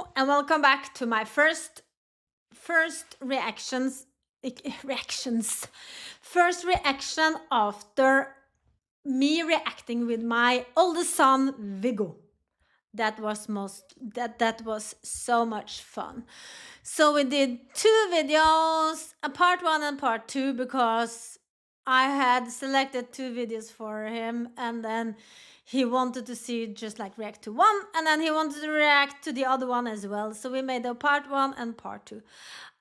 Hello and welcome back to my first reactions first reaction after me reacting with my oldest son Viggo. That was so much fun. So we did two videos, a part 1 and part 2, because I had selected two videos for him, and then he wanted to see just like react to one, and then he wanted to react to the other one as well. So we made a part 1 and part 2.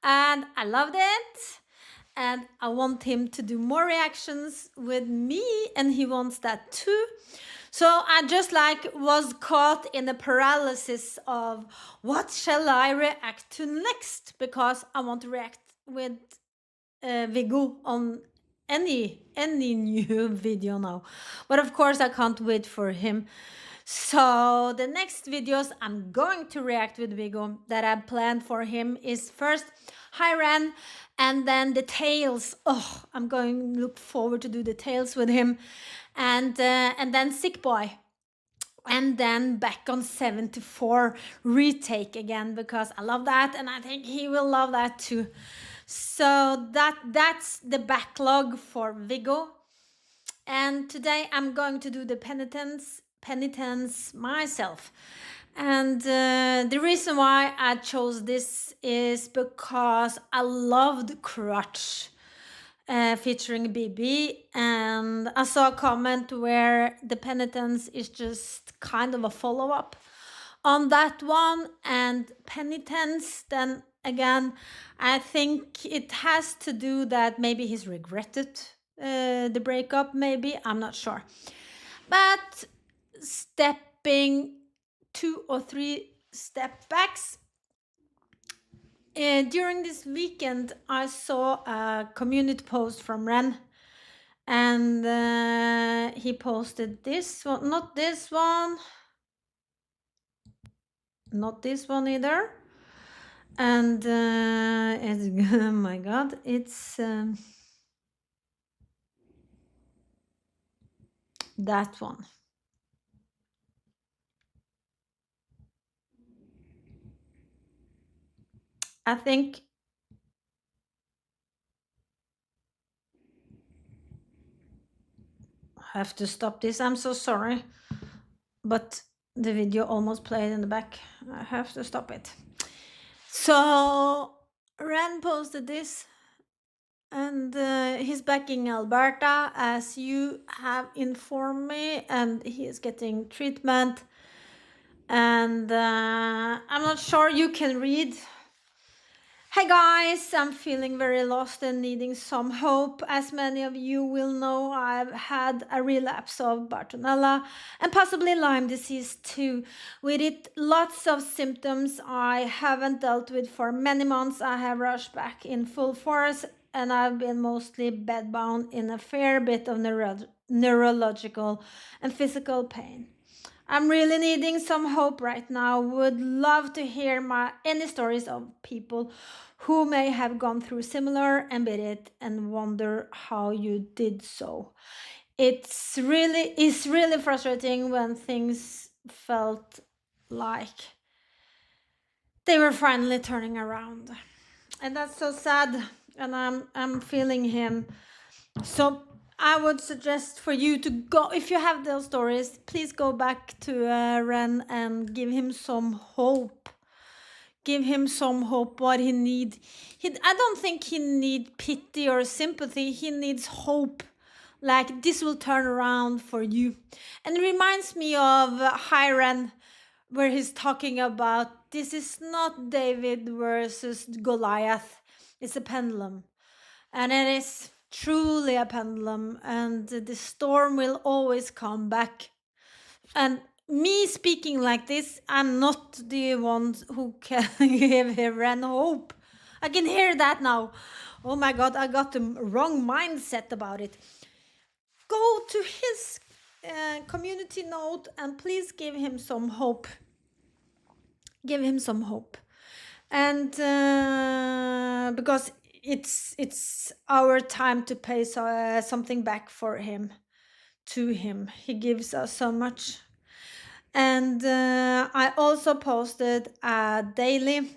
And I loved it. And I want him to do more reactions with me, and he wants that too. So I just like was caught in the paralysis of what shall I react to next, because I want to react with Viggo on any new video now. But of course I can't wait for him. So the next videos I'm going to react with Viggo that I planned for him is first Hi Ren, and then the Tales. Oh, I'm going to look forward to do the Tales with him, and then Sick Boy, and then back on 74 retake again, because I love that and I think he will love that too. So that's the backlog for Viggo. And today I'm going to do the penitence myself. And the reason why I chose this is because I loved Crutch featuring BB, and I saw a comment where the Penitence is just kind of a follow-up on that one, and Penitence, then again, I think it has to do that maybe he's regretted the breakup, maybe, I'm not sure. But stepping 2 or 3 step backs, during this weekend I saw a community post from Ren, and he posted this one, not this one either, and it's oh my god, it's that one. I think I have to stop this. I'm so sorry, but the video almost played in the back. I have to stop it. So Ren posted this, and he's back in Alberta, as you have informed me, and he is getting treatment. And I'm not sure you can read. Hey guys, I'm feeling very lost and needing some hope. As many of you will know, I've had a relapse of Bartonella and possibly Lyme disease too. With it, lots of symptoms I haven't dealt with for many months. I have rushed back in full force, and I've been mostly bedbound in a fair bit of neurological and physical pain. I'm really needing some hope right now. Would love to hear any stories of people who may have gone through similar and beat it, and wonder how you did so. It's really frustrating when things felt like they were finally turning around, and that's so sad. And I'm feeling him. So I would suggest for you to go, if you have those stories, please go back to Ren and give him some hope. Give him some hope. What he needs. I don't think he needs pity or sympathy. He needs hope. Like, this will turn around for you. And it reminds me of Hi Ren, where he's talking about this is not David versus Goliath. It's a pendulum. And it is truly a pendulum, and the storm will always come back. And me speaking like this, I'm not the one who can give Ren hope. I can hear that now. Oh my god, I got the wrong mindset about it. Go to his community note and please give him some hope. Give him some hope. And because it's our time to pay something back for him, to him. He gives us so much. And I also posted daily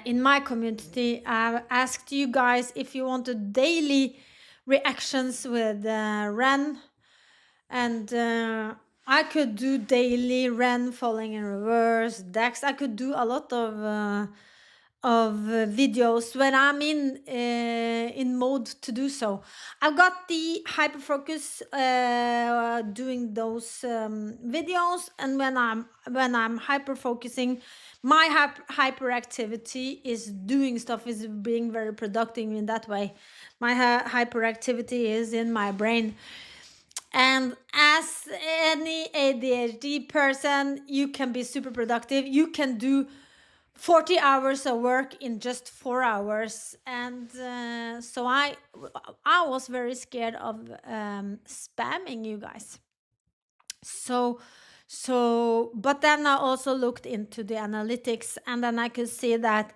in my community. I asked you guys if you wanted daily reactions with Ren, and I could do daily Ren falling in reverse, Dex. I could do a lot of videos when I'm in mode to do so. I've got the hyperfocus doing those videos, and when I'm hyperfocusing, my hyperactivity is doing stuff, is being very productive in that way. My hyperactivity is in my brain. And as any ADHD person, you can be super productive. You can do 40 hours of work in just 4 hours. And so I was very scared of spamming you guys. But then I also looked into the analytics, and then I could see that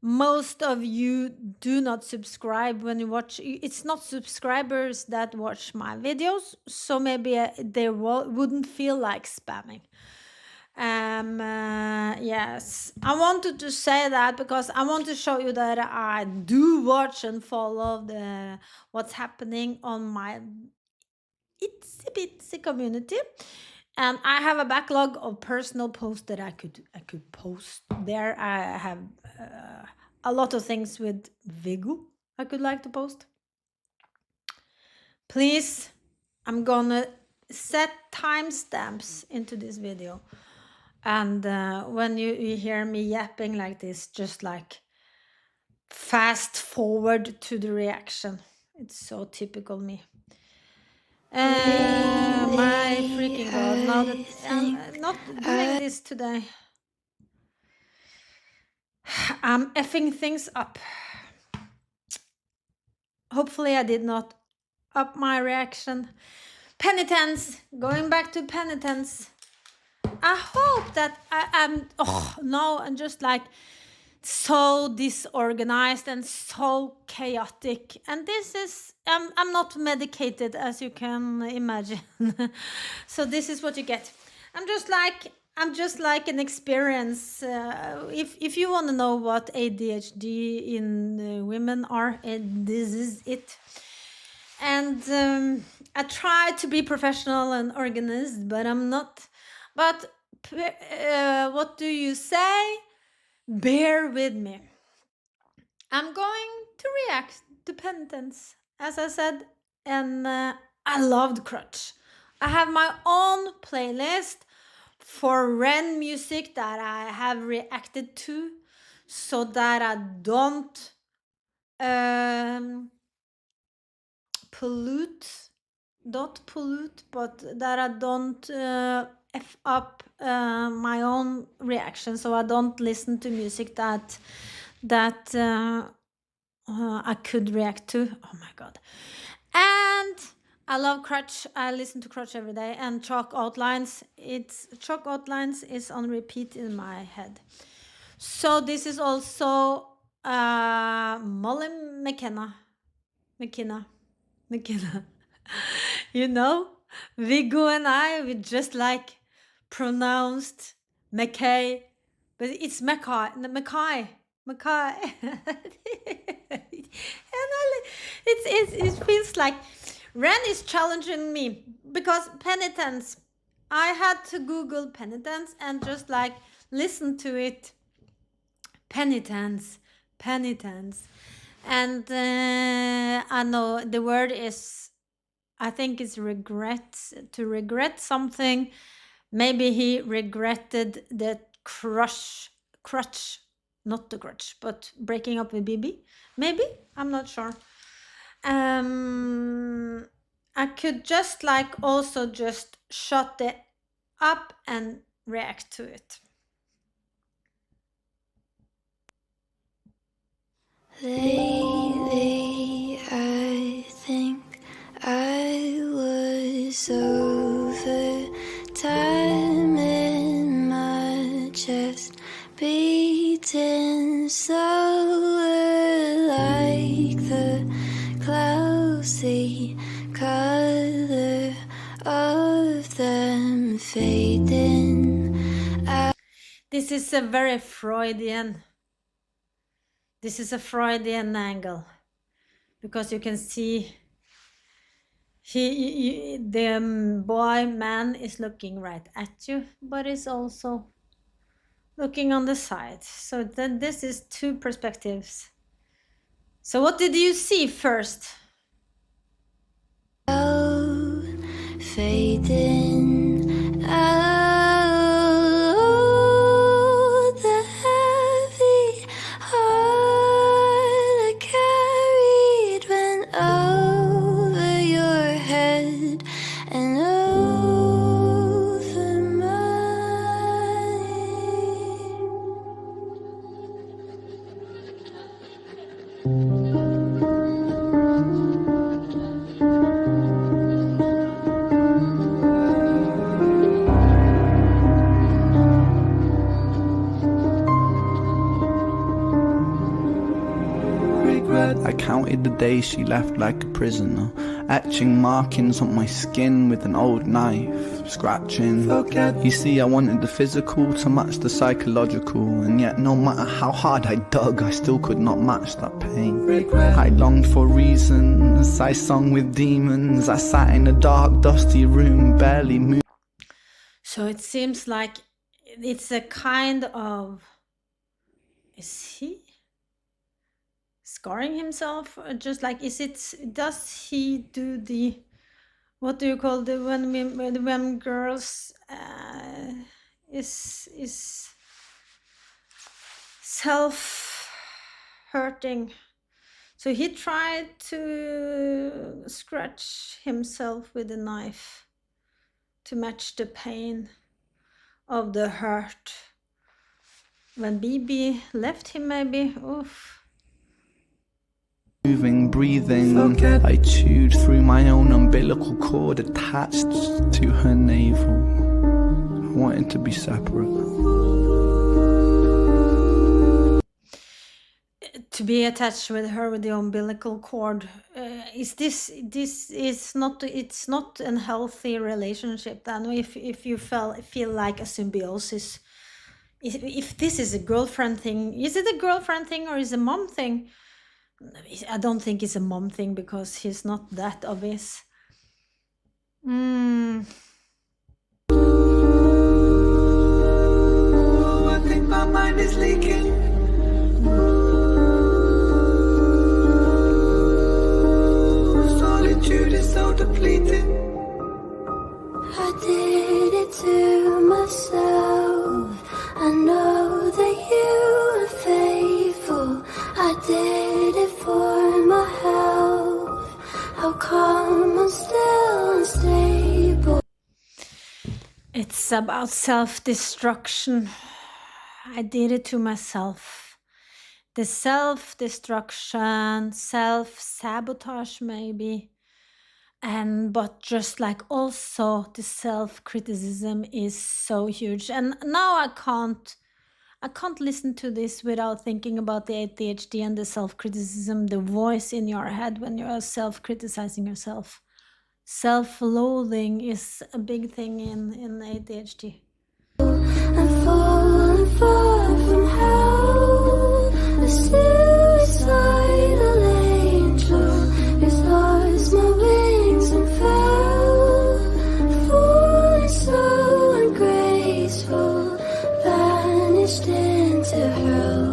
most of you do not subscribe when you watch. It's not subscribers that watch my videos, so maybe they wouldn't feel like spamming. Yes, I wanted to say that because I want to show you that I do watch and follow what's happening on my itsy bitsy community. And I have a backlog of personal posts that I could post there. I have a lot of things with Viggo I could like to post. Please, I'm gonna set timestamps into this video. And when you hear me yapping like this, just like fast forward to the reaction. It's so typical me. My freaking god, now that I'm not doing this today, I'm effing things up. Hopefully I did not up my reaction. Penitence, going back to Penitence. I hope that I'm just like so disorganized and so chaotic. And this is, I'm not medicated, as you can imagine. So this is what you get. I'm just like an experience. If you want to know what ADHD in women are, this is it. And I try to be professional and organized, but I'm not. But what do you say? Bear with me. I'm going to react to Penitence, as I said, and I loved Crutch. I have my own playlist for Ren music that I have reacted to, so that I don't pollute, but that I don't f up my own reaction, so I don't listen to music that I could react to. Oh my god. And I love Crutch. I listen to Crutch every day. And Chalk Outlines is on repeat in my head. So this is also Molly McKenna. You know, Viggo and I, we just like pronounced McKay, but it's Mackay. It feels like Ren is challenging me, because Penitence, I had to Google Penitence and just like listen to it. Penitence. And I know the word is, I think it's regret, to regret something. Maybe he regretted the crutch, not the crutch, but breaking up with BB. Maybe, I'm not sure. I could just like also just shut it up and react to it. Lately, I think I was over time in my chest, beating slower like the clouds, the color of them fade fading. This is a very Freudian. This is a Freudian angle, because you can see the boy man is looking right at you, but is also looking on the side. So then this is two perspectives. So what did you see first? Fading out, the heavy heart I carried went over your head and over mine. I counted the days she left like a prisoner, etching markings on my skin with an old knife, scratching. You see, I wanted the physical to match the psychological, and yet no matter how hard I dug, I still could not match that pain. I longed for reasons, I sung with demons, I sat in a dark, dusty room, barely moved. So it seems like it's a kind of... Is he scarring himself? Or just like, does he do the, what do you call the when girls is self-hurting? So he tried to scratch himself with a knife to match the pain of the hurt when BB left him, maybe. Oof. Moving, breathing, I chewed through my own umbilical cord attached to her navel. I wanted to be separate. To be attached with her with the umbilical cord, it's not a healthy relationship then, if you feel like a symbiosis. If this is a girlfriend thing, is it a girlfriend thing or is it a mom thing? I don't think it's a mom thing, because he's not that obvious. I think my mind is leaking. Solitude is so depleting. I did it to myself. I know that you are faithful. I did it for my health. How come I'm still unstable? It's about self-destruction. I did it to myself. The self-destruction, self-sabotage maybe. But just like also the self-criticism is so huge. And now I can't listen to this without thinking about the ADHD and the self-criticism, the voice in your head when you are self-criticizing yourself. Self-loathing is a big thing in ADHD. I'm falling far from hell. A suicidal angel who's lost my wings and fell. Falling so ungraceful, vanished into hell.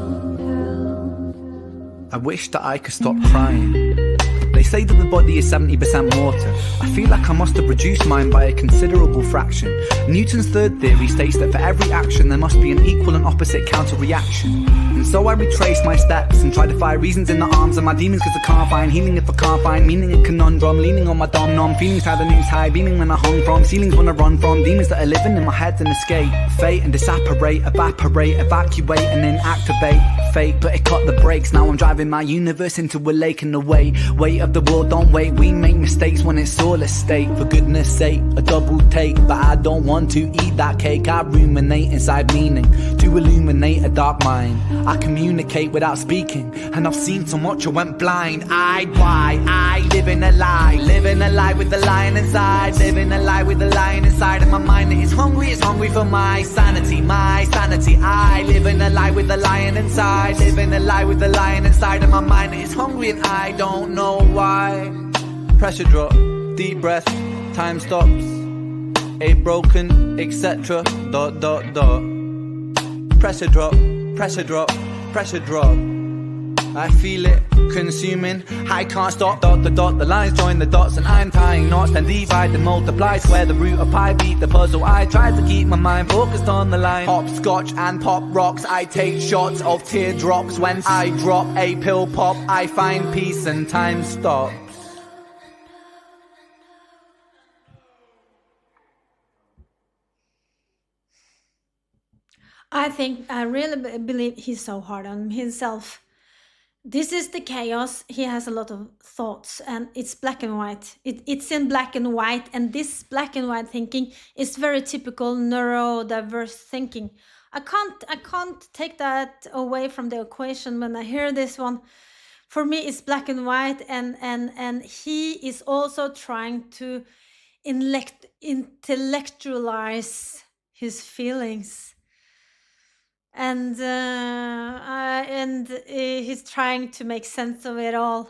I wish that I could stop crying. They say that the body is 70% water. I feel like I must have reduced mine by a considerable fraction. Newton's third theory states that for every action there must be an equal and opposite counter-reaction. And so I retrace my steps and try to find reasons in the arms of my demons, cause I can't find healing if I can't find meaning in conundrum. Leaning on my dom-nom, feelings how the news high, beaming when I hung from ceilings when I run from demons that are living in my head and escape fate and disapparate, evaporate, evacuate and inactivate fate. But it cut the brakes, now I'm driving my universe into a lake, and the weight of the the world, don't wait. We make mistakes when it's all a stake. For goodness sake, a double take. But I don't want to eat that cake. I ruminate inside meaning to illuminate a dark mind. I communicate without speaking, and I've seen so much I went blind-eyed. Why? I live in a lie with the lion inside. Living a lie with the lion inside. And my mind is hungry, it's hungry for my sanity, my sanity. I live in a lie with the lion inside. Living a lie with the lion inside. And my mind is hungry and I don't know why. Pressure drop, deep breath, time stops. A broken, etc. Dot dot dot. Pressure drop, pressure drop, pressure drop. I feel it consuming, I can't stop. Dot the dot, the lines join the dots, and I'm tying knots. Then divide and multiply, square the root of pi, beat the puzzle. I try to keep my mind focused on the line. Hopscotch and pop rocks, I take shots of teardrops. When I drop a pill pop, I find peace and time stops. I really believe he's so hard on himself. This is the chaos. He has a lot of thoughts, and it's black and white. It's in black and white, and this black and white thinking is very typical neurodiverse thinking. I can't take that away from the equation when I hear this one. For me, it's black and white, and he is also trying to intellectualize his feelings. And he's trying to make sense of it all.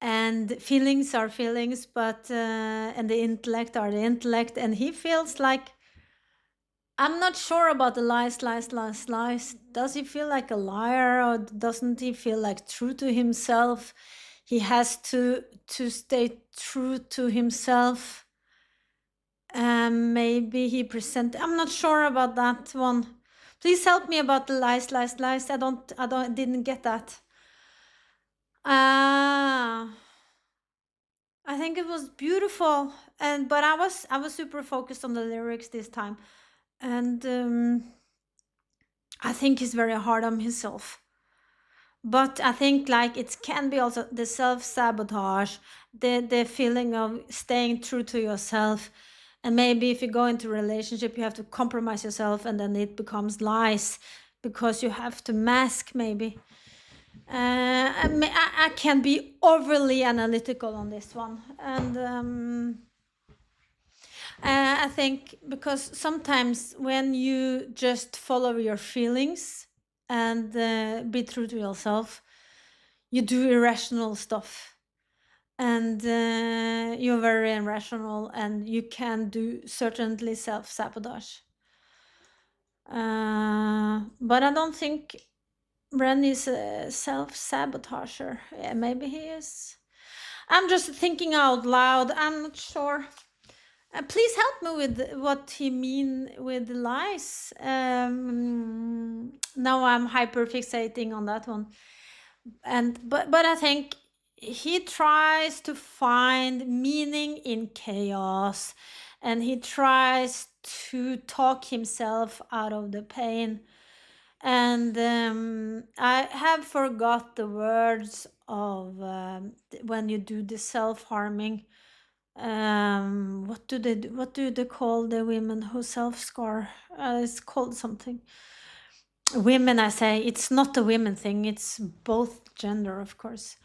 And feelings are feelings, but and the intellect are the intellect. And he feels like, I'm not sure about the lies. Does he feel like a liar, or doesn't he feel like true to himself? He has to stay true to himself. Maybe he I'm not sure about that one. Please help me about the lies. I didn't get that. I think it was beautiful, but I was super focused on the lyrics this time, and I think he's very hard on himself. But I think like it can be also the self-sabotage, the feeling of staying true to yourself. And maybe if you go into a relationship, you have to compromise yourself, and then it becomes lies because you have to mask maybe. I can be overly analytical on this one. And I think because sometimes when you just follow your feelings and be true to yourself, you do irrational stuff. And you're very irrational, and you can do certainly self-sabotage. But I don't think Ren is a self-sabotager. Yeah, maybe he is. I'm just thinking out loud. I'm not sure. Please help me with what he mean with the lies. Now I'm hyper fixating on that one. But I think he tries to find meaning in chaos, and he tries to talk himself out of the pain. And I have forgot the words of when you do the self-harming. What do they call the women who self-scar? It's called something. Women, I say. It's not a women thing. It's both gender, of course.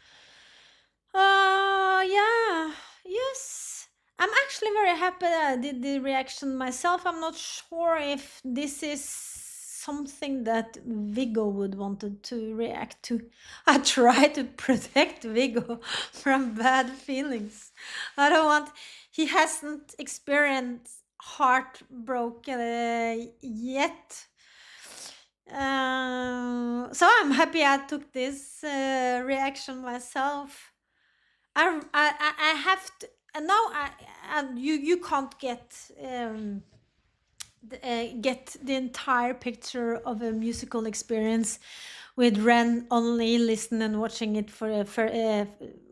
Yeah, yes. I'm actually very happy that I did the reaction myself. I'm not sure if this is something that Viggo would wanted to react to. I try to protect Viggo from bad feelings. I don't want. He hasn't experienced heartbroken yet. So I'm happy I took this reaction myself. I have to. Now you can't get the entire picture of a musical experience with Ren only listening and watching it for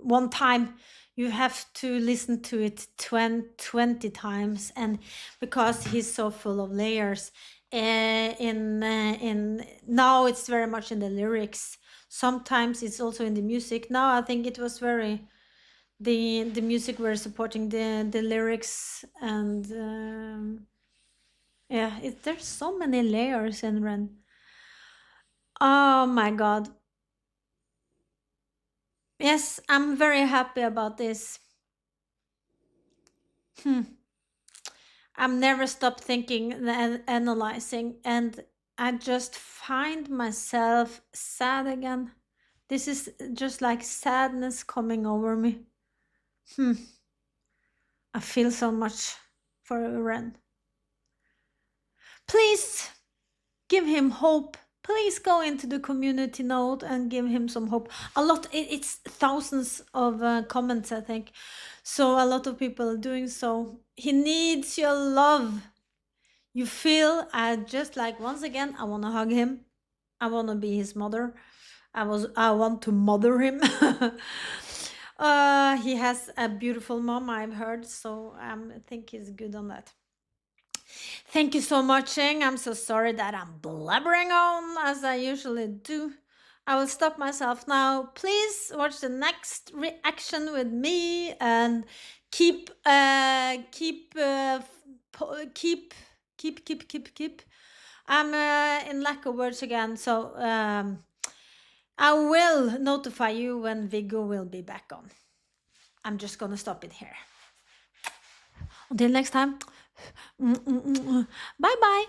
one time. You have to listen to it 20 times, and because he's so full of layers. In now it's very much in the lyrics. Sometimes it's also in the music. Now I think it was very the music were supporting the lyrics, and yeah, there's so many layers in Ren. Oh my god. Yes, I'm very happy about this. I'm never stopped thinking and analyzing, and I just find myself sad again. This is just like sadness coming over me. I feel so much for Ren. Please give him hope. Please go into the community note and give him some hope. A lot, it's thousands of comments, I think. So a lot of people are doing so. He needs your love. You feel, I just like, once again, I want to hug him. I want to be his mother. I want to mother him. He has a beautiful mom, I've heard, so I think he's good on that. Thank you so much, Ing. I'm so sorry that I'm blabbering on as I usually do. I will stop myself now. Please watch the next reaction with me and keep. I'm in lack of words again, so I will notify you when Viggo will be back on. I'm just gonna stop it here. Until next time. Bye bye.